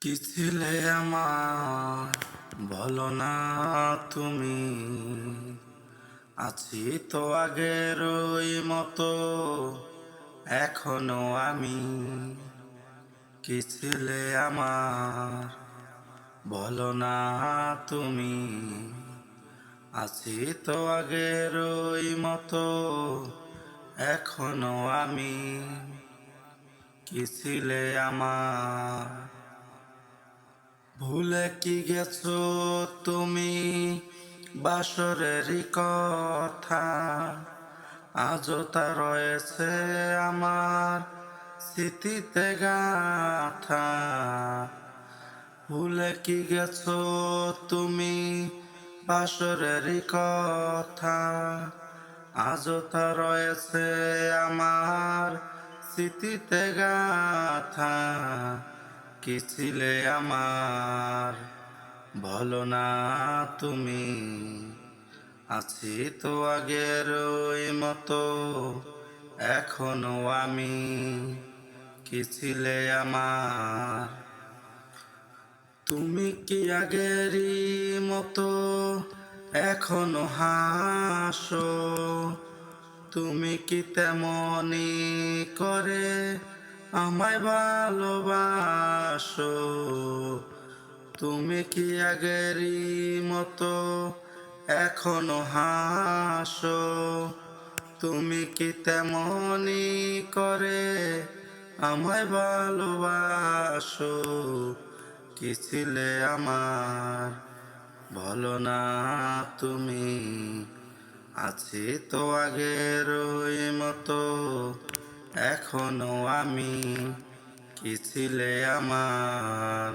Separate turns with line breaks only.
কি ছিলে আমার বলো না তুমি, আছি তো আগের ওই মতো এখনো আমি। কি ছিলে আমার বলো না তুমি, আছি তো আগের ওই মতো এখনো আমি। কি ছিলে আমার ভুলে কি গেছো তুমি বাসরেরই কথা, আজও তা রয়েছে আমার স্মৃতিতে গাথা। ভুলে কি গেছো তুমি বাসরেরই কথা, আজও তা রয়েছে আমার স্মৃতিতে গাথা। কি ছিলে আমার বলো না তুমি, আছি তো আগের ওই মতো এখনো আমি। কি ছিলে আমার তুমি কি আগেরই মতো এখনো হাসো, তুমি কি তেমনি করে আমায় ভালোবাসো। তুমি কি আগেরই মতো এখনো হাসো, তুমি কি তেমনি করে আমায় ভালোবাসো। কি ছিলে আমার বলো না তুমি, আছি তো আগের ওই মতো এখনো আমি। কি ছিলে আমার।